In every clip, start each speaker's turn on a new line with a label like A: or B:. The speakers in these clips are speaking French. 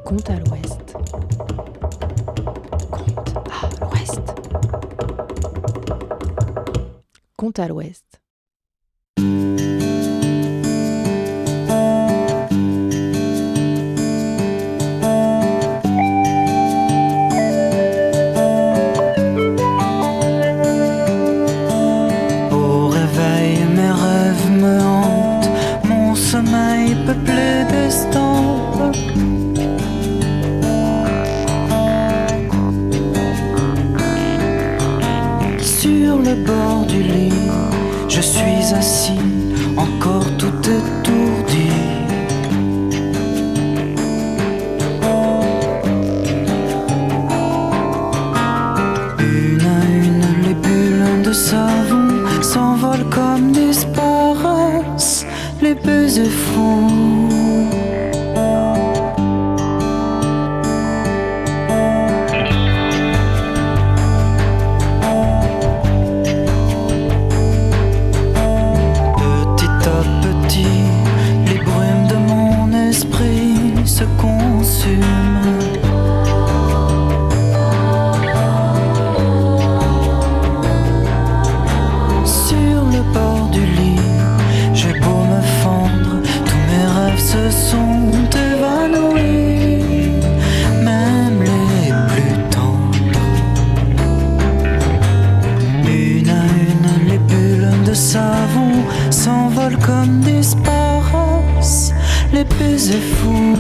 A: Conte à l'ouest. Conte à l'ouest. Conte à l'ouest.
B: Au réveil, mes rêves me hantent, mon sommeil peuplé d'estampes. Sur le bord du lit, je suis assis, encore tout étourdi. Une à une, les bulles de savon s'envolent comme disparaissent les baisers fous. Petit à petit, les brumes de mon esprit se consument. Sur le bord du lit, j'ai beau me fendre, tous mes rêves se sont évanouis, même les plus tendres. Une à une, les bulles de savon s'envolent comme disparaissent les baisers fous.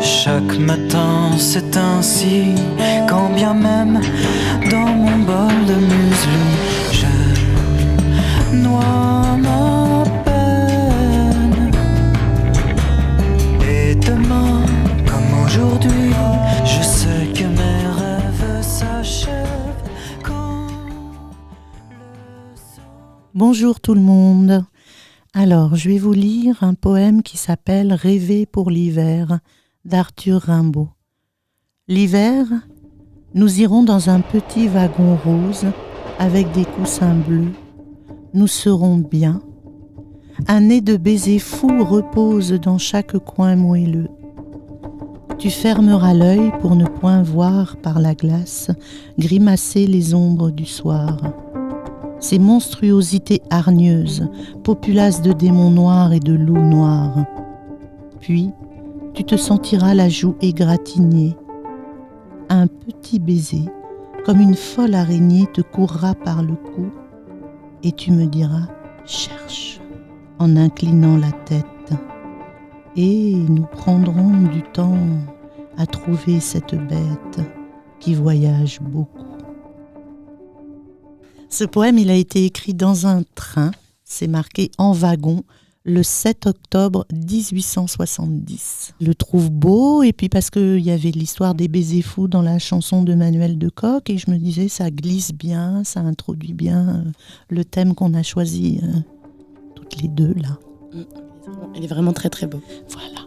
B: Chaque matin c'est ainsi, quand bien même dans mon bol de muesli je noie ma peine. Et demain comme aujourd'hui, je sais que mes rêves s'achèvent quand le soleil...
C: Bonjour tout le monde. Alors, je vais vous lire un poème qui s'appelle « Rêver pour l'hiver » d'Arthur Rimbaud. L'hiver, nous irons dans un petit wagon rose avec des coussins bleus. Nous serons bien. Un nez de baisers fous repose dans chaque coin moelleux. Tu fermeras l'œil pour ne point voir par la glace grimacer les ombres du soir. Ces monstruosités hargneuses, populaces de démons noirs et de loups noirs. Puis, tu te sentiras la joue égratignée. Un petit baiser, comme une folle araignée, te courra par le cou et tu me diras « cherche » en inclinant la tête. Et nous prendrons du temps à trouver cette bête qui voyage beaucoup. Ce poème, il a été écrit dans un train, c'est marqué en wagon, le 7 octobre 1870. Je le trouve beau, et puis parce qu'il y avait l'histoire des baisers fous dans la chanson de Manuel de Kock, et je me disais, ça glisse bien, ça introduit bien le thème qu'on a choisi, toutes les deux, là.
A: Il est vraiment très très beau.
C: Voilà.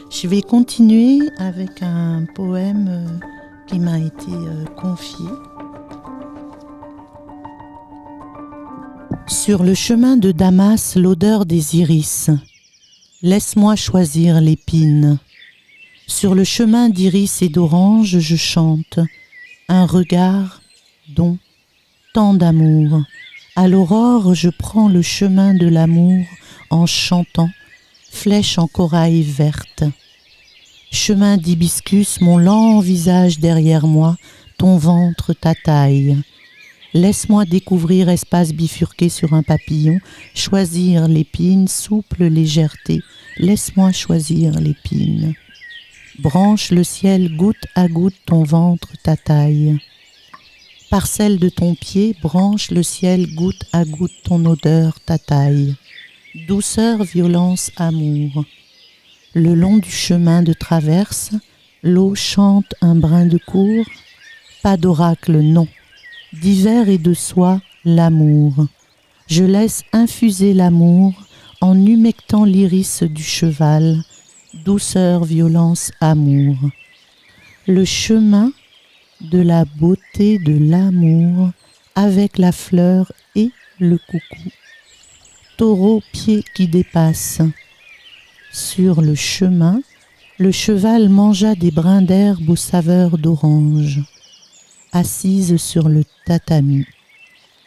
C: Je vais continuer avec un poème qui m'a été confié. Sur le chemin de Damas, l'odeur des iris. Laisse-moi choisir l'épine. Sur le chemin d'iris et d'orange, je chante. Un regard, don, tant d'amour. À l'aurore, je prends le chemin de l'amour en chantant, flèche en corail verte. Chemin d'hibiscus, mon lent visage derrière moi, ton ventre, ta taille. Laisse-moi découvrir espace bifurqué sur un papillon, choisir l'épine, souple légèreté. Laisse-moi choisir l'épine. Branche le ciel goutte à goutte ton ventre, ta taille. Parcelle de ton pied, branche le ciel goutte à goutte ton odeur, ta taille. Douceur, violence, amour. Le long du chemin de traverse, l'eau chante un brin de cour. Pas d'oracle, non. D'hiver et de soie, l'amour. Je laisse infuser l'amour en humectant l'iris du cheval. Douceur, violence, amour. Le chemin de la beauté de l'amour avec la fleur et le coucou. Taureau, pied qui dépasse. Sur le chemin, le cheval mangea des brins d'herbe aux saveurs d'orange. Assise sur le tatami,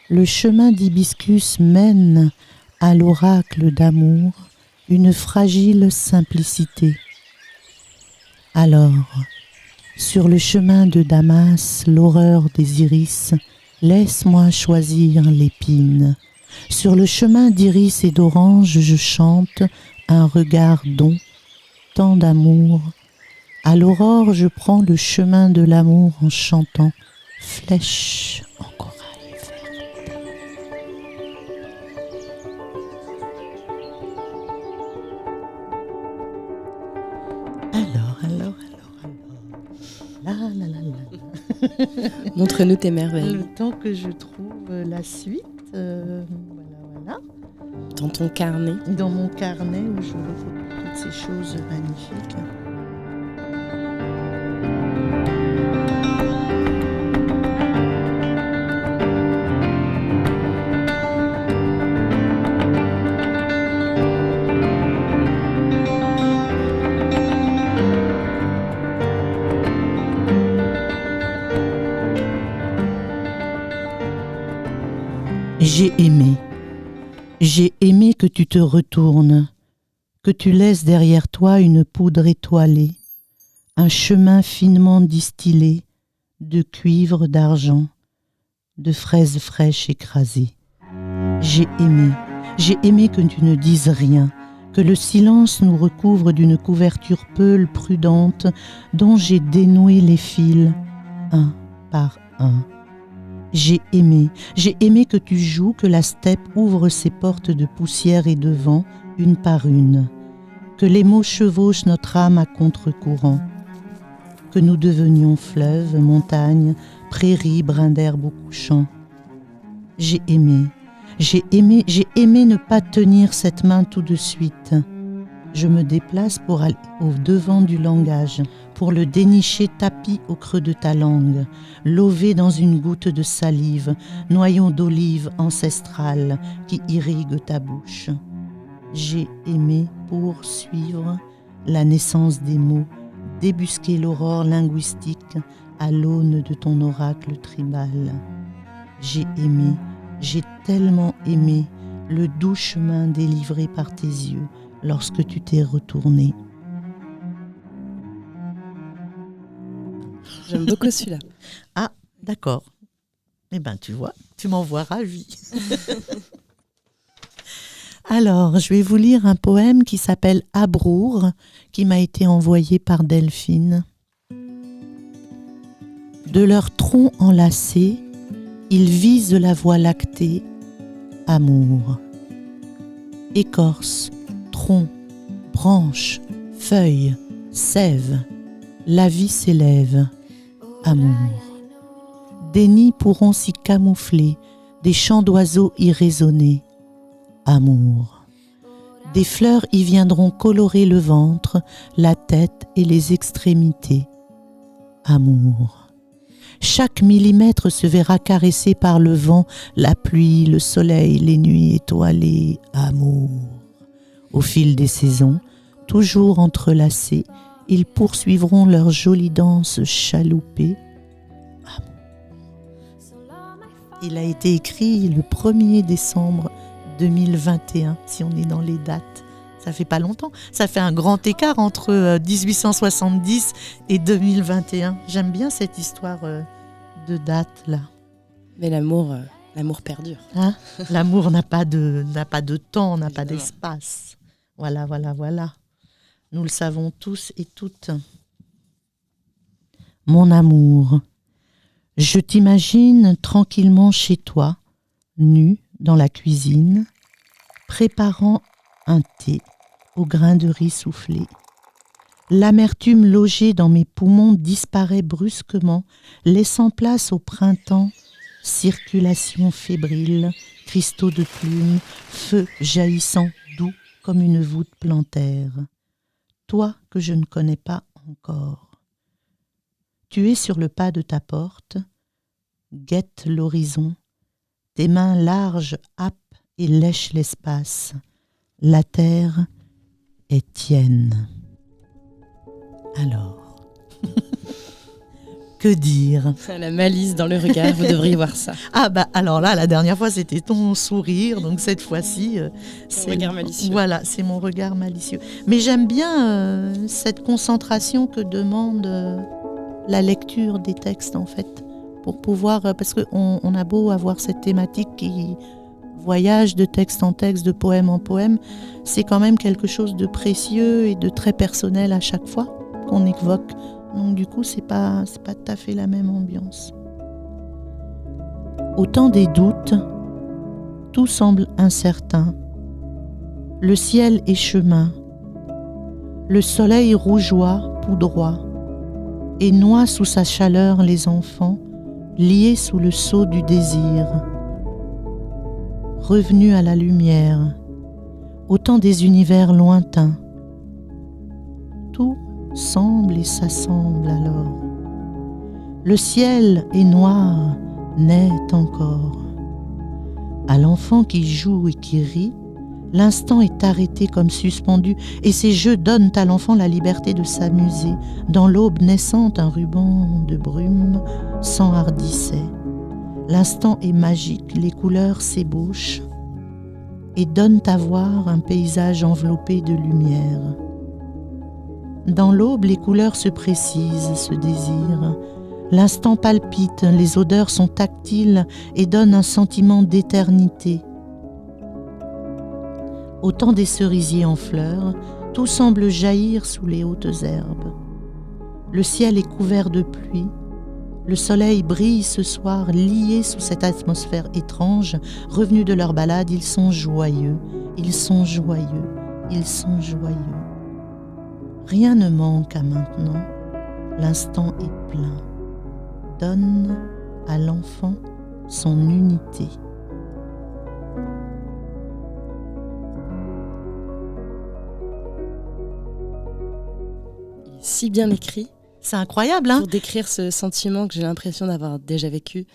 C: le chemin d'hibiscus mène à l'oracle d'amour une fragile simplicité. Alors, sur le chemin de Damas, l'horreur des iris, laisse-moi choisir l'épine. Sur le chemin d'iris et d'orange, je chante un regard don, tant d'amour. À l'aurore, je prends le chemin de l'amour en chantant flèche en corail verte. Alors. Là.
A: Montre-nous tes merveilles.
C: Le temps que je trouve la suite, voilà.
A: Dans ton carnet.
C: Dans mon carnet où je recoupes toutes ces choses magnifiques. J'ai aimé que tu te retournes, que tu laisses derrière toi une poudre étoilée, un chemin finement distillé de cuivre, d'argent, de fraises fraîches écrasées. J'ai aimé que tu ne dises rien, que le silence nous recouvre d'une couverture peule prudente dont j'ai dénoué les fils, un par un. J'ai aimé que tu joues, que la steppe ouvre ses portes de poussière et de vent, une par une, que les mots chevauchent notre âme à contre-courant, que nous devenions fleuves, montagnes, prairies, brins d'herbe au couchant. J'ai aimé ne pas tenir cette main tout de suite. Je me déplace pour aller au devant du langage, pour le dénicher tapi au creux de ta langue, lové dans une goutte de salive, noyau d'olive ancestrale qui irrigue ta bouche. J'ai aimé poursuivre la naissance des mots, débusquer l'aurore linguistique à l'aune de ton oracle tribal. J'ai tellement aimé le doux chemin délivré par tes yeux, lorsque tu t'es retourné.
A: J'aime beaucoup celui-là.
C: Ah, d'accord. Eh bien, tu vois, tu m'envoies ravie. Alors, je vais vous lire un poème qui s'appelle Abrour, qui m'a été envoyé par Delphine. De leur tronc enlacé, ils visent la voie lactée, amour. Écorce, tronc, branche, feuille, sève, la vie s'élève, amour. Des nids pourront s'y camoufler, des chants d'oiseaux y résonner, amour. Des fleurs y viendront colorer le ventre, la tête et les extrémités, amour. Chaque millimètre se verra caressé par le vent, la pluie, le soleil, les nuits étoilées, amour. Au fil des saisons, toujours entrelacés, ils poursuivront leur jolie danse chaloupée. Il a été écrit le 1er décembre 2021, si on est dans les dates. Ça fait pas longtemps. Ça fait un grand écart entre 1870 et 2021. J'aime bien cette histoire de date là.
A: Mais l'amour perdure.
C: Hein? L'amour n'a pas de temps, n'a pas d'espace. Voilà. Nous le savons tous et toutes. Mon amour, je t'imagine tranquillement chez toi, nu dans la cuisine, préparant un thé au grain de riz soufflé. L'amertume logée dans mes poumons disparaît brusquement, laissant place au printemps, circulation fébrile, cristaux de plumes, feu jaillissant doux comme une voûte plantaire. Toi que je ne connais pas encore. Tu es sur le pas de ta porte, guette l'horizon, tes mains larges happent et lèchent l'espace. La terre est tienne. Alors, que dire?
A: La malice dans le regard, vous devriez voir ça.
C: Ah bah alors là, la dernière fois c'était ton sourire, donc cette fois-ci
A: c'est regard malicieux.
C: Voilà, c'est mon regard malicieux. Mais j'aime bien cette concentration que demande la lecture des textes en fait, pour pouvoir, parce qu'on a beau avoir cette thématique qui voyage de texte en texte, de poème en poème, c'est quand même quelque chose de précieux et de très personnel à chaque fois qu'on évoque. Donc du coup, c'est pas tout à fait la même ambiance. Au temps des doutes, tout semble incertain. Le ciel est chemin. Le soleil rougeoie, poudroie, et noie sous sa chaleur les enfants, liés sous le sceau du désir. Revenus à la lumière, au temps des univers lointains. Tout semble et s'assemble alors. Le ciel est noir, naît encore. À l'enfant qui joue et qui rit, l'instant est arrêté comme suspendu, et ces jeux donnent à l'enfant la liberté de s'amuser. Dans l'aube naissante, un ruban de brume s'enhardissait. L'instant est magique, les couleurs s'ébauchent et donnent à voir un paysage enveloppé de lumière. Dans l'aube, les couleurs se précisent, se désirent. L'instant palpite, les odeurs sont tactiles et donnent un sentiment d'éternité. Au temps des cerisiers en fleurs, tout semble jaillir sous les hautes herbes. Le ciel est couvert de pluie. Le soleil brille ce soir, lié sous cette atmosphère étrange. Revenus de leur balade, ils sont joyeux, ils sont joyeux, ils sont joyeux. Rien ne manque à maintenant, l'instant est plein. Donne à l'enfant son unité.
A: Il est si bien écrit.
C: C'est incroyable, hein?
A: Pour décrire ce sentiment que j'ai l'impression d'avoir déjà vécu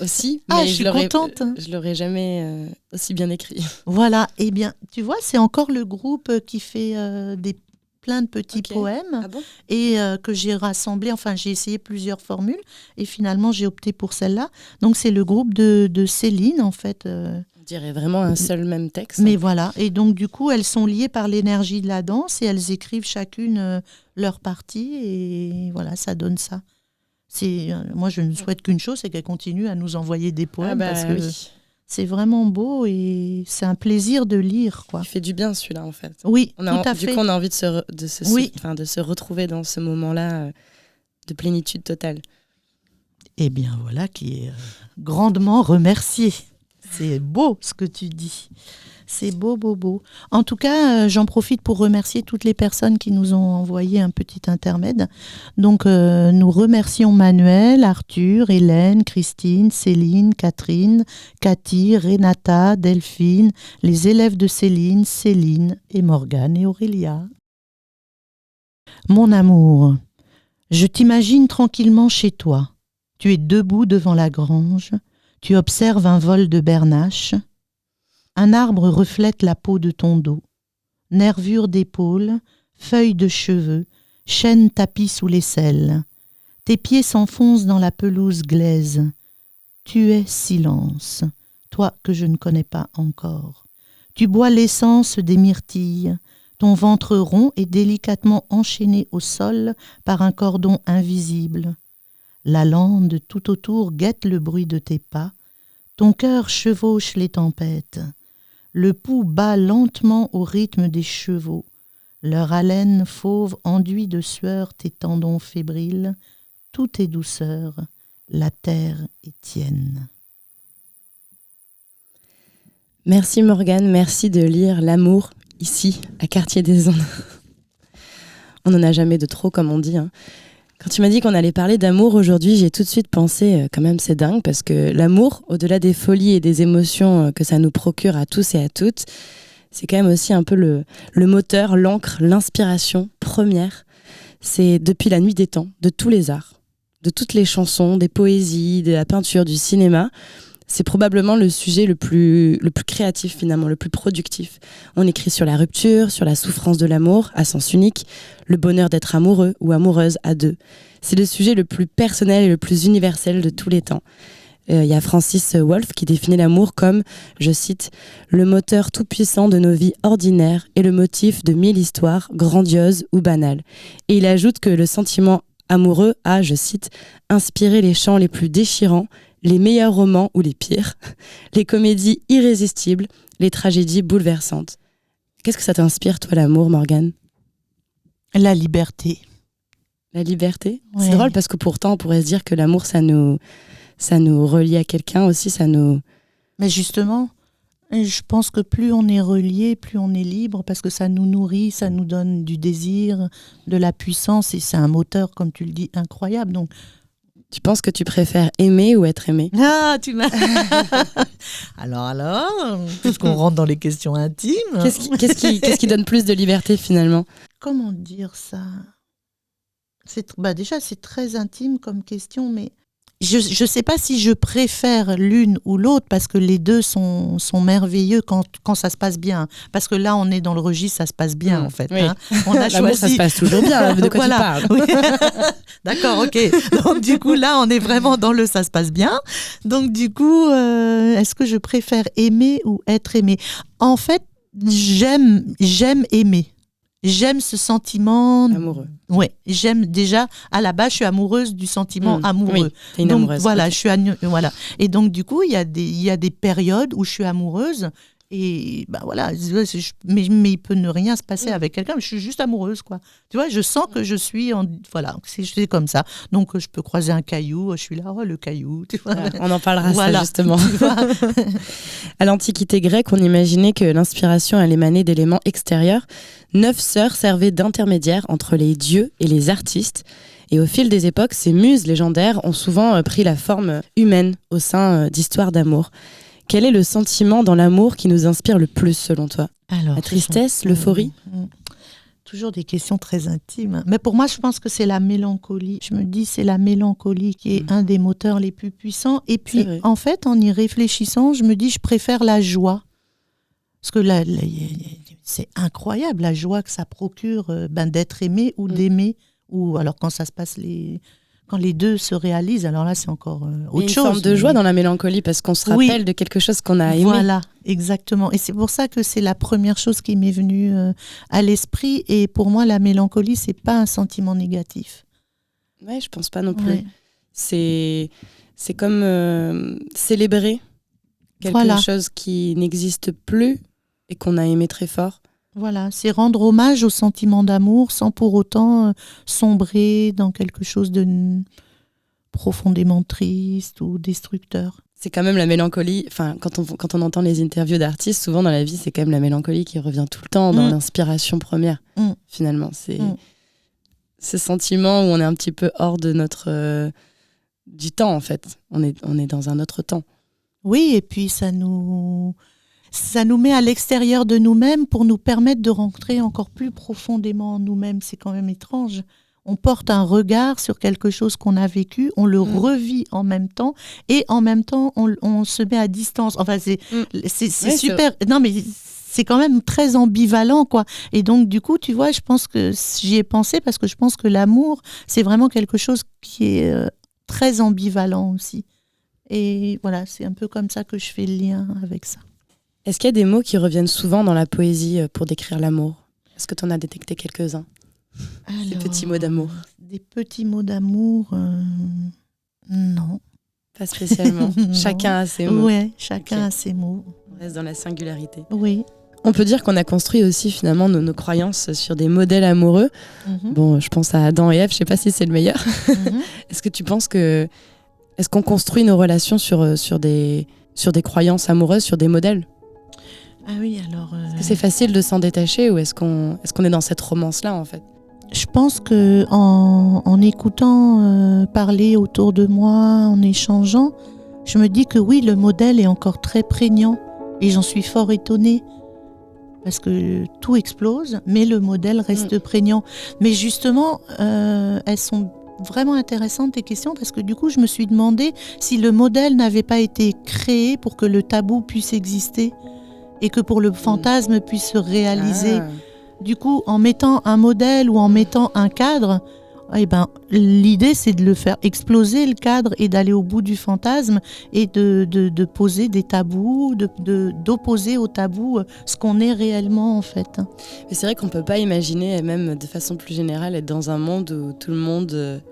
A: aussi.
C: Ah,
A: mais
C: je suis contente.
A: Je l'aurais jamais aussi bien écrit.
C: Voilà, eh bien, tu vois, c'est encore le groupe qui fait plein de petits poèmes.
A: Ah bon?
C: Et que j'ai rassemblé, enfin j'ai essayé plusieurs formules et finalement j'ai opté pour celle-là. Donc c'est le groupe de Céline en fait.
A: On dirait vraiment un seul même texte.
C: Mais voilà, et donc du coup elles sont liées par l'énergie de la danse et elles écrivent chacune leur partie et voilà, ça donne ça. Moi je ne souhaite qu'une chose, c'est qu'elles continuent à nous envoyer des poèmes parce que c'est vraiment beau et c'est un plaisir de lire, quoi.
A: Il fait du bien celui-là en fait.
C: Oui, tout à fait.
A: Du coup on a envie de se retrouver dans ce moment-là de plénitude totale.
C: Eh bien voilà qui est grandement remercié. C'est beau ce que tu dis. C'est beau, beau, beau. En tout cas, j'en profite pour remercier toutes les personnes qui nous ont envoyé un petit intermède. Donc, nous remercions Manuel, Arthur, Hélène, Christine, Céline, Catherine, Cathy, Renata, Delphine, les élèves de Céline, Céline et Morgane et Aurélia. Mon amour, je t'imagine tranquillement chez toi. Tu es debout devant la grange. Tu observes un vol de bernaches. Un arbre reflète la peau de ton dos. Nervures d'épaules, feuilles de cheveux, chêne tapis sous l'aisselle. Tes pieds s'enfoncent dans la pelouse glaise. Tu es silence, toi que je ne connais pas encore. Tu bois l'essence des myrtilles. Ton ventre rond est délicatement enchaîné au sol par un cordon invisible. La lande tout autour guette le bruit de tes pas. Ton cœur chevauche les tempêtes. Le pouls bat lentement au rythme des chevaux. Leur haleine fauve enduit de sueur tes tendons fébriles. tout est douceur, la terre est tienne.
A: Merci Morgane, merci de lire L'amour ici, à Quartier des Ondes. On n'en a jamais de trop, comme on dit. Quand tu m'as dit qu'on allait parler d'amour aujourd'hui, j'ai tout de suite pensé, quand même c'est dingue, parce que l'amour, au-delà des folies et des émotions que ça nous procure à tous et à toutes, c'est quand même aussi un peu le moteur, l'encre, l'inspiration première. C'est depuis la nuit des temps, de tous les arts, de toutes les chansons, des poésies, de la peinture, du cinéma. C'est probablement le sujet le plus créatif finalement, le plus productif. On écrit sur la rupture, sur la souffrance de l'amour, à sens unique, le bonheur d'être amoureux ou amoureuse à deux. C'est le sujet le plus personnel et le plus universel de tous les temps. Il y a Francis Wolff qui définit l'amour comme, je cite, « le moteur tout-puissant de nos vies ordinaires et le motif de 1000 histoires grandioses ou banales ». Et il ajoute que le sentiment amoureux a, je cite, « inspiré les chants les plus déchirants, les meilleurs romans ou les pires, les comédies irrésistibles, les tragédies bouleversantes. » Qu'est-ce que ça t'inspire, toi, l'amour, Morgane ?
C: La liberté.
A: La liberté ?
C: Ouais.
A: C'est drôle parce que pourtant, on pourrait se dire que l'amour, ça nous relie à quelqu'un aussi, ça nous...
C: Mais justement, je pense que plus on est relié, plus on est libre, parce que ça nous nourrit, ça nous donne du désir, de la puissance, et c'est un moteur, comme tu le dis, incroyable. Donc,
A: tu penses que tu préfères aimer ou être aimé ?
C: Ah, tu m'as... Alors, puisqu'on rentre dans les questions intimes...
A: Qu'est-ce qui donne plus de liberté, finalement ?
C: Comment dire ça ? Déjà, c'est très intime comme question, mais je ne sais pas si je préfère l'une ou l'autre, parce que les deux sont merveilleux quand ça se passe bien. Parce que là, on est dans le registre, ça se passe bien, en fait.
A: Oui.
C: On a
A: L'amour, ça se passe toujours bien, de quoi
C: voilà.
A: tu parles.
C: Oui. D'accord, ok. Donc, du coup, là, on est vraiment dans le ça se passe bien. Donc, du coup, est-ce que je préfère aimer ou être aimé ? En fait, j'aime aimer. J'aime ce sentiment...
A: Amoureux.
C: Oui, j'aime déjà, à la base, je suis amoureuse du sentiment amoureux.
A: Oui, t'es une
C: donc,
A: amoureuse.
C: voilà,
A: okay.
C: je suis voilà. Et donc, du coup, il y a des périodes où je suis amoureuse. Et bah voilà, mais il peut ne rien se passer avec quelqu'un, je suis juste amoureuse, quoi. Tu vois, je sens que je suis voilà, c'est comme ça. Donc je peux croiser un caillou, je suis là, oh le caillou, tu vois.
A: Voilà, on en parlera
C: voilà,
A: ça justement.
C: Tu vois.
A: À l'Antiquité grecque, on imaginait que l'inspiration elle émanait d'éléments extérieurs. 9 sœurs servaient d'intermédiaires entre les dieux et les artistes. Et au fil des époques, ces muses légendaires ont souvent pris la forme humaine au sein d'histoires d'amour. Quel est le sentiment dans l'amour qui nous inspire le plus selon toi ?
C: Alors,
A: la tristesse, l'euphorie ?
C: Toujours des questions très intimes. Mais pour moi, je pense que c'est la mélancolie. Je me dis, c'est la mélancolie qui est un des moteurs les plus puissants. Et puis, en fait, en y réfléchissant, je me dis, je préfère la joie. Parce que c'est incroyable, la joie que ça procure d'être aimé ou d'aimer. Ou alors quand ça se passe quand les deux se réalisent, alors là, c'est encore autre chose.
A: Il y a une forme de joie dans la mélancolie parce qu'on se rappelle de quelque chose qu'on a aimé.
C: Voilà, exactement. Et c'est pour ça que c'est la première chose qui m'est venue à l'esprit. Et pour moi, la mélancolie, c'est pas un sentiment négatif.
A: Ouais, je pense pas non plus. Ouais. C'est comme célébrer quelque chose qui n'existe plus et qu'on a aimé très fort.
C: Voilà, c'est rendre hommage au sentiment d'amour sans pour autant sombrer dans quelque chose de profondément triste ou destructeur.
A: C'est quand même la mélancolie, enfin, quand on entend les interviews d'artistes, souvent dans la vie, c'est quand même la mélancolie qui revient tout le temps dans l'inspiration première, finalement. C'est ce sentiment où on est un petit peu hors de du temps, en fait. On est dans un autre temps.
C: Oui, et puis ça nous met à l'extérieur de nous-mêmes pour nous permettre de rentrer encore plus profondément en nous-mêmes. C'est quand même étrange. On porte un regard sur quelque chose qu'on a vécu, on le revit en même temps, et en même temps, on se met à distance. Enfin, c'est super. Non, mais c'est quand même très ambivalent, quoi. Et donc, du coup, tu vois, je pense que j'y ai pensé parce que je pense que l'amour, c'est vraiment quelque chose qui est très ambivalent aussi. Et voilà, c'est un peu comme ça que je fais le lien avec ça.
A: Est-ce qu'il y a des mots qui reviennent souvent dans la poésie pour décrire l'amour ? Est-ce que tu en as détecté quelques-uns ? Des petits mots d'amour.
C: Des petits mots d'amour, non.
A: Pas spécialement. Chacun a ses mots.
C: Oui, chacun a ses mots.
A: On reste dans la singularité.
C: Oui.
A: On peut dire qu'on a construit aussi finalement nos croyances sur des modèles amoureux. Bon, je pense à Adam et Ève, je sais pas si c'est le meilleur. Est-ce que tu penses est-ce qu'on construit nos relations sur des croyances amoureuses, sur des modèles?
C: Ah oui, alors...
A: Est-ce que c'est facile de s'en détacher ou est-ce qu'on est dans cette romance-là en fait?
C: Je pense que en écoutant parler autour de moi, en échangeant, je me dis que oui, le modèle est encore très prégnant et j'en suis fort étonnée parce que tout explose, mais le modèle reste prégnant. Mais justement, elles sont vraiment intéressantes tes questions parce que du coup, je me suis demandé si le modèle n'avait pas été créé pour que le tabou puisse exister et que pour le fantasme puisse se réaliser. Du coup, en mettant un modèle ou en mettant un cadre, l'idée c'est de le faire exploser le cadre et d'aller au bout du fantasme et de poser des tabous, d'opposer aux tabous ce qu'on est réellement en fait.
A: Mais c'est vrai qu'on peut pas imaginer, même de façon plus générale, être dans un monde où tout le monde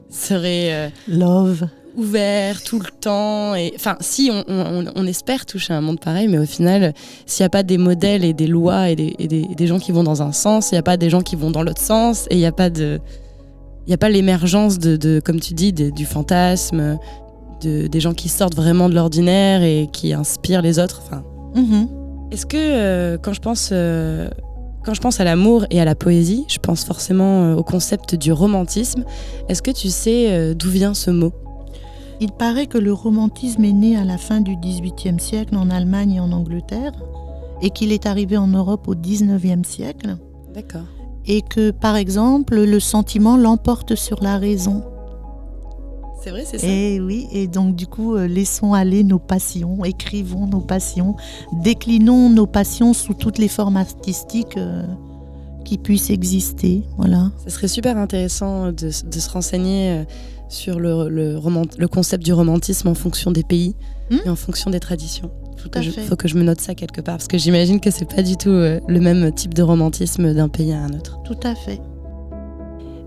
A: serait
C: love,
A: ouvert tout le temps. Enfin, si on espère toucher un monde pareil, mais au final, s'il n'y a pas des modèles et des lois et des gens qui vont dans un sens, il n'y a pas des gens qui vont dans l'autre sens et il n'y a pas l'émergence de comme tu dis, du fantasme, des gens qui sortent vraiment de l'ordinaire et qui inspirent les autres. Enfin, Est-ce que quand je pense à l'amour et à la poésie, je pense forcément au concept du romantisme. Est-ce que tu sais d'où vient ce mot?
C: Il paraît que le romantisme est né à la fin du XVIIIe siècle en Allemagne et en Angleterre et qu'il est arrivé en Europe au XIXe siècle.
A: D'accord.
C: Et que, par exemple, le sentiment l'emporte sur la raison.
A: C'est vrai, c'est ça.
C: Et oui, et donc du coup, laissons aller nos passions, écrivons nos passions, déclinons nos passions sous toutes les formes artistiques qui puissent exister. Voilà.
A: Ça serait super intéressant de se renseigner sur le concept du romantisme en fonction des pays et en fonction des traditions. Faut que je me note ça quelque part, parce que j'imagine que c'est pas du tout le même type de romantisme d'un pays à un autre.
C: Tout à fait.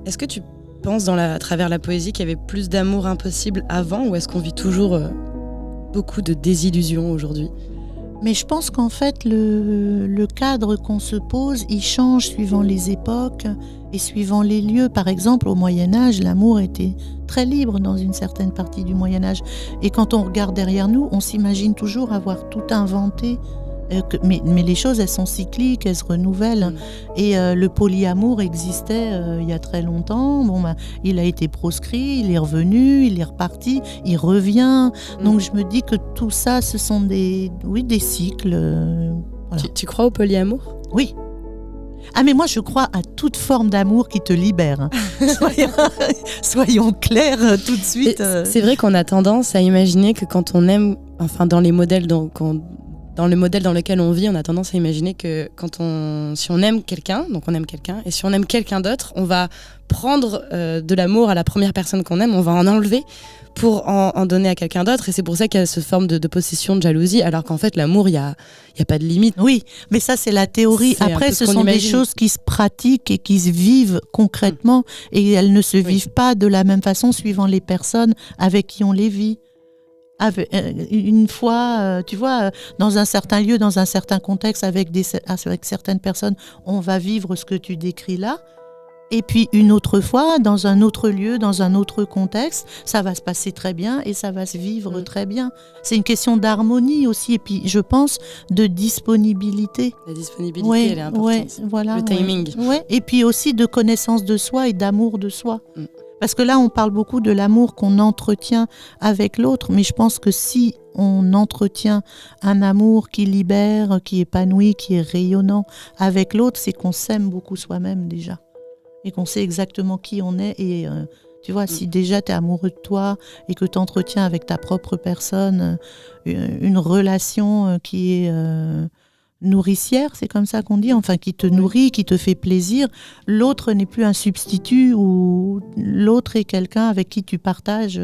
A: Est-ce que tu penses à travers la poésie qu'il y avait plus d'amour impossible avant, ou est-ce qu'on vit toujours beaucoup de désillusions aujourd'hui?
C: Mais je pense qu'en fait, le cadre qu'on se pose, il change suivant les époques et suivant les lieux. Par exemple, au Moyen-Âge, l'amour était très libre dans une certaine partie du Moyen-Âge. Et quand on regarde derrière nous, on s'imagine toujours avoir tout inventé. Mais les choses, elles sont cycliques, elles se renouvellent. Et le polyamour existait il y a très longtemps. Il a été proscrit, il est revenu, il est reparti, il revient. Donc je me dis que tout ça, ce sont des cycles. Voilà.
A: Tu crois au polyamour?
C: Oui. Ah mais moi je crois à toute forme d'amour qui te libère. Soyons clairs tout de suite.
A: C'est vrai qu'on a tendance à imaginer que quand on aime, enfin dans les modèles dans le modèle dans lequel on vit, on a tendance à imaginer que si on aime quelqu'un, donc on aime quelqu'un, et si on aime quelqu'un d'autre, on va prendre de l'amour à la première personne qu'on aime, on va en enlever pour en donner à quelqu'un d'autre, et c'est pour ça qu'il y a cette forme de possession, de jalousie, alors qu'en fait l'amour, il y a pas de limite.
C: Oui, mais ça c'est la théorie. Après, ce sont des choses qui se pratiquent et qui se vivent concrètement, et elles ne se vivent pas de la même façon suivant les personnes avec qui on les vit. Une fois, tu vois, dans un certain lieu, dans un certain contexte, avec certaines personnes, on va vivre ce que tu décris là. Et puis une autre fois, dans un autre lieu, dans un autre contexte, ça va se passer très bien et ça va se vivre très bien. C'est une question d'harmonie aussi, et puis je pense de disponibilité.
A: La disponibilité, elle est importante.
C: Voilà,
A: le timing.
C: Ouais. Et puis aussi de connaissance de soi et d'amour de soi. Parce que là, on parle beaucoup de l'amour qu'on entretient avec l'autre, mais je pense que si on entretient un amour qui libère, qui épanouit, qui est rayonnant avec l'autre, c'est qu'on s'aime beaucoup soi-même déjà. Et qu'on sait exactement qui on est. Et tu vois, si déjà tu es amoureux de toi et que tu entretiens avec ta propre personne une relation qui est nourricière, c'est comme ça qu'on dit, enfin qui te nourrit, qui te fait plaisir, l'autre n'est plus un substitut ou l'autre est quelqu'un avec qui tu partages.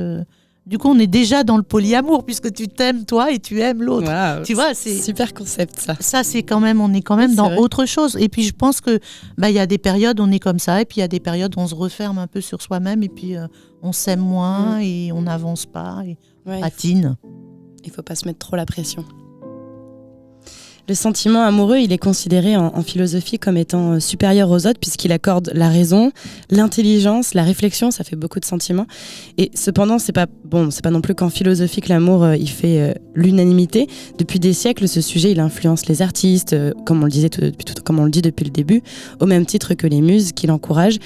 C: Du coup, on est déjà dans le polyamour puisque tu t'aimes toi et tu aimes l'autre.
A: Wow,
C: tu vois, c'est
A: super concept ça.
C: Ça, c'est quand même, on est quand même dans autre chose. Et puis, je pense que y a des périodes où on est comme ça, et puis il y a des périodes où on se referme un peu sur soi-même, et puis on s'aime moins et on n'avance pas et on patine.
A: Il faut pas se mettre trop la pression. Le sentiment amoureux, il est considéré en philosophie comme étant supérieur aux autres puisqu'il accorde la raison, l'intelligence, la réflexion, ça fait beaucoup de sentiments. Et cependant, c'est pas non plus qu'en philosophie que l'amour il fait l'unanimité. Depuis des siècles, ce sujet il influence les artistes, comme on le disait comme on le dit depuis le début, au même titre que les muses qui l'encouragent.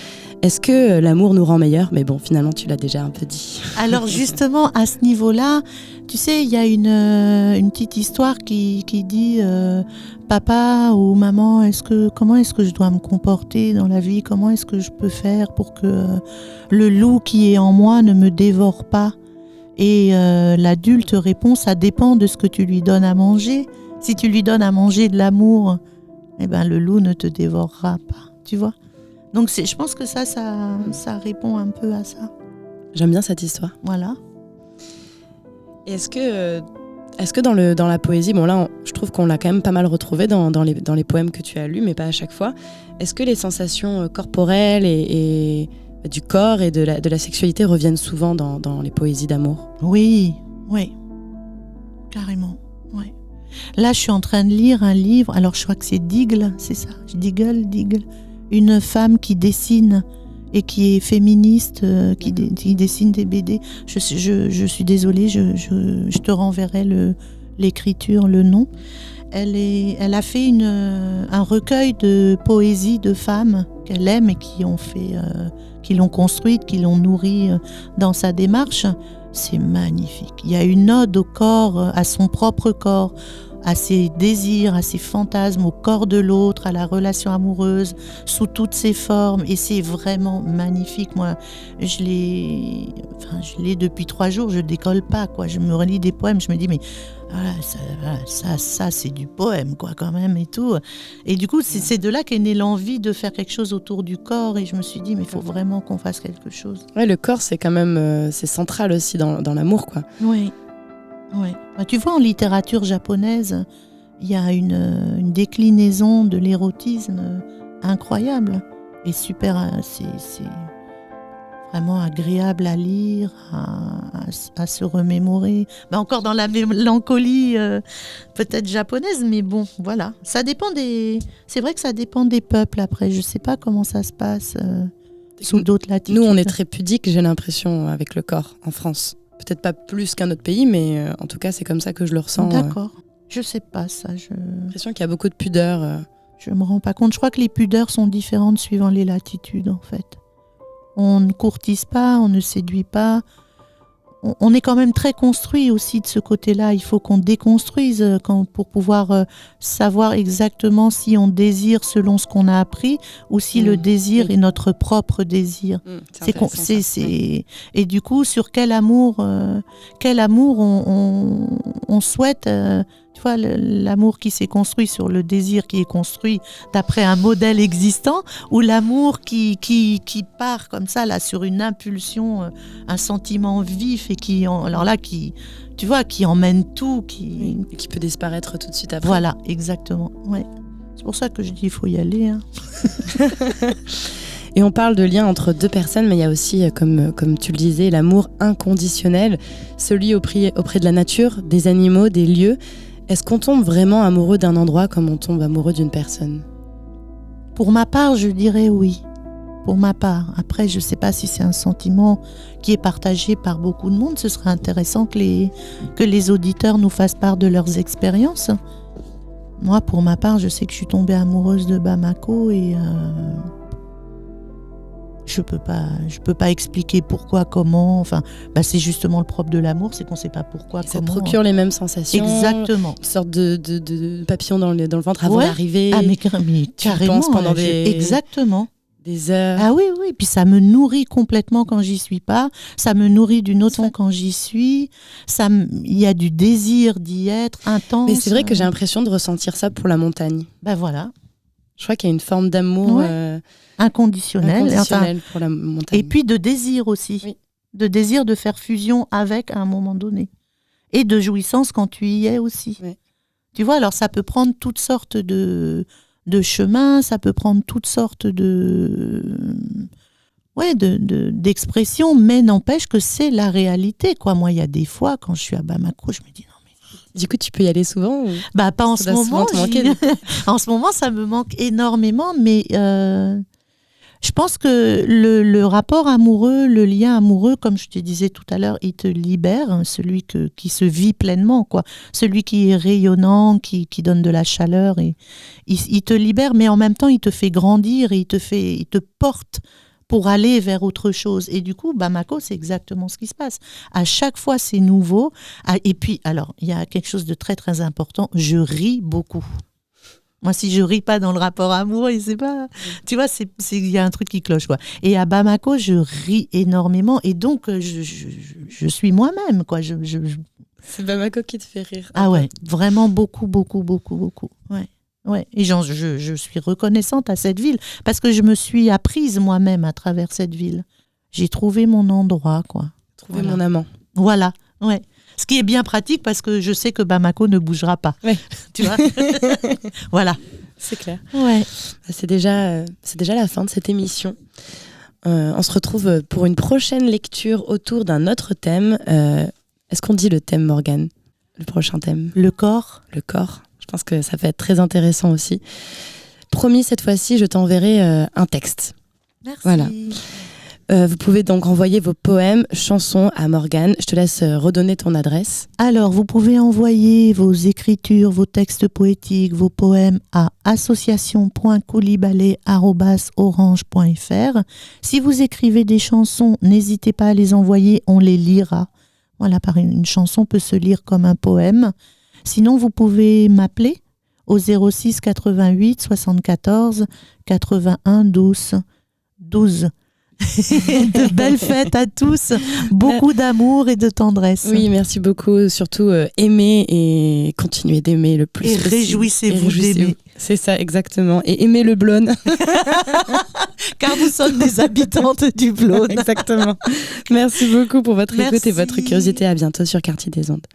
A: Est-ce que l'amour nous rend meilleurs ? Mais bon, finalement, tu l'as déjà un peu dit.
C: Alors justement, à ce niveau-là, tu sais, il y a une petite histoire qui dit papa ou maman, comment est-ce que je dois me comporter dans la vie ? Comment est-ce que je peux faire pour que le loup qui est en moi ne me dévore pas ? Et l'adulte répond, ça dépend de ce que tu lui donnes à manger. Si tu lui donnes à manger de l'amour, eh ben, le loup ne te dévorera pas, tu vois ? Donc je pense que ça répond un peu à ça.
A: J'aime bien cette histoire.
C: Voilà.
A: Est-ce que dans la poésie, bon là, je trouve qu'on l'a quand même pas mal retrouvé dans les poèmes que tu as lus, mais pas à chaque fois. Est-ce que les sensations corporelles et du corps et de la sexualité reviennent souvent dans les poésies d'amour ?
C: Oui, carrément, oui. Là, je suis en train de lire un livre, alors je crois que c'est Digle, c'est ça, Digle, une femme qui dessine et qui est féministe, qui dessine des BD. Je suis désolée, je te renverrai l'écriture, le nom. Elle a fait un recueil de poésie de femmes qu'elle aime et qui l'ont construite, qui l'ont nourrie dans sa démarche. C'est magnifique. Il y a une ode au corps, à son propre corps, à ses désirs, à ses fantasmes, au corps de l'autre, à la relation amoureuse, sous toutes ses formes. Et c'est vraiment magnifique. Moi, je l'ai depuis 3 jours, je décolle pas, quoi. Je me relis des poèmes, je me dis, mais ça c'est du poème, quoi, quand même, et tout. Et du coup, c'est de là qu'est née l'envie de faire quelque chose autour du corps. Et je me suis dit, mais il faut vraiment qu'on fasse quelque chose.
A: Ouais, le corps, c'est quand même c'est central aussi dans l'amour, quoi.
C: Oui. Oui. Bah, tu vois, en littérature japonaise, il y a une déclinaison de l'érotisme incroyable et super. C'est vraiment agréable à lire, à se remémorer. Bah, encore dans la mélancolie peut-être japonaise, mais bon, voilà. Ça dépend c'est vrai que ça dépend des peuples après. Je sais pas comment ça se passe sous d'autres latitudes.
A: Nous, on est très pudiques, j'ai l'impression, avec le corps en France. Peut-être pas plus qu'un autre pays, mais en tout cas, c'est comme ça que je le ressens.
C: D'accord. Je sais pas ça.
A: J'ai l'impression qu'il y a beaucoup de pudeur.
C: Je me rends pas compte. Je crois que les pudeurs sont différentes suivant les latitudes, en fait. On ne courtise pas, on ne séduit pas. On est quand même très construit aussi de ce côté-là. Il faut qu'on déconstruise pour pouvoir savoir exactement si on désire selon ce qu'on a appris ou si le désir est notre propre désir. Et du coup, sur quel amour on souhaite. Tu vois, l'amour qui s'est construit sur le désir qui est construit d'après un modèle existant, ou l'amour qui part comme ça là sur une impulsion, un sentiment vif et qui emmène tout,
A: qui peut disparaître tout de suite après.
C: Voilà, exactement. Ouais. C'est pour ça que je dis il faut y aller. Hein.
A: Et on parle de lien entre 2 personnes, mais il y a aussi, comme tu le disais, l'amour inconditionnel, celui auprès de la nature, des animaux, des lieux. Est-ce qu'on tombe vraiment amoureux d'un endroit comme on tombe amoureux d'une personne ?
C: Pour ma part, je dirais oui. Pour ma part. Après, je ne sais pas si c'est un sentiment qui est partagé par beaucoup de monde. Ce serait intéressant que les auditeurs nous fassent part de leurs expériences. Moi, pour ma part, je sais que je suis tombée amoureuse de Bamako et je peux pas expliquer pourquoi, comment. Enfin, c'est justement le propre de l'amour, c'est qu'on ne sait pas pourquoi,
A: ça
C: comment.
A: Ça procure les mêmes sensations.
C: Exactement.
A: Une sorte de papillon dans le ventre avant d'arriver.
C: Ah mais carrément.
A: Pendant
C: exactement.
A: Des heures.
C: Ah oui. Puis ça me nourrit complètement quand j'y suis pas. Ça me nourrit d'une autre façon quand j'y suis. Il y a du désir d'y être intense.
A: Mais c'est vrai que j'ai l'impression de ressentir ça pour la montagne.
C: Ben voilà.
A: Je crois qu'il y a une forme d'amour
C: inconditionnel
A: pour la montagne.
C: Et puis de désir aussi. Oui. De désir de faire fusion avec à un moment donné. Et de jouissance quand tu y es aussi. Oui. Tu vois, alors ça peut prendre toutes sortes de chemins, ça peut prendre toutes sortes d'expressions, mais n'empêche que c'est la réalité, quoi. Moi, il y a des fois, quand je suis à Bamako, je me dis non, mais
A: Du coup, tu peux y aller souvent ou...
C: Bah, pas en ce
A: Ça doit souvent
C: moment.
A: te manquer.
C: En ce moment, ça me manque énormément, mais je pense que le rapport amoureux, le lien amoureux, comme je te disais tout à l'heure, il te libère, hein, celui qui se vit pleinement, quoi. Celui qui est rayonnant, qui donne de la chaleur, et il te libère, mais en même temps, il te fait grandir, et il te porte pour aller vers autre chose. Et du coup, Bamako, c'est exactement ce qui se passe. À chaque fois, c'est nouveau. Et puis, alors, il y a quelque chose de très, très important. Je ris beaucoup. Moi, si je ris pas dans le rapport amoureux, c'est pas... Tu vois, il y a un truc qui cloche, quoi. Et à Bamako, je ris énormément. Et donc, je suis moi-même, quoi.
A: C'est Bamako qui te fait rire.
C: Ah ouais, vraiment beaucoup, beaucoup, beaucoup, beaucoup. Ouais. Ouais. Et je suis reconnaissante à cette ville parce que je me suis apprise moi-même à travers cette ville. J'ai trouvé mon endroit, quoi.
A: Trouver mon amant.
C: Voilà, ouais. Ce qui est bien pratique parce que je sais que Bamako ne bougera pas.
A: Ouais.
C: Tu vois. Voilà.
A: C'est clair.
C: Ouais.
A: C'est déjà la fin de cette émission. On se retrouve pour une prochaine lecture autour d'un autre thème. Est-ce qu'on dit le thème, Morgane ? Le prochain thème ?
C: Le corps.
A: Le corps. Je pense que ça peut être très intéressant aussi. Promis, cette fois-ci, je t'enverrai un texte.
C: Merci.
A: Voilà. Vous pouvez donc envoyer vos poèmes, chansons à Morgane. Je te laisse redonner ton adresse.
C: Alors, vous pouvez envoyer vos écritures, vos textes poétiques, vos poèmes à association.coulibaly@orange.fr. Si vous écrivez des chansons, n'hésitez pas à les envoyer, on les lira. Voilà, une chanson peut se lire comme un poème. Sinon, vous pouvez m'appeler au 06 88 74 81 12. De belles fêtes à tous, beaucoup d'amour et de tendresse.
A: Oui, merci beaucoup. Surtout, aimez et continuez d'aimer le plus possible.
C: Réjouissez-vous d'aimer.
A: C'est ça, exactement. Et aimez le Blône.
C: Car nous sommes des habitantes du Blône.
A: Exactement. Merci beaucoup pour votre écoute et votre curiosité. À bientôt sur Quartier des Ondes.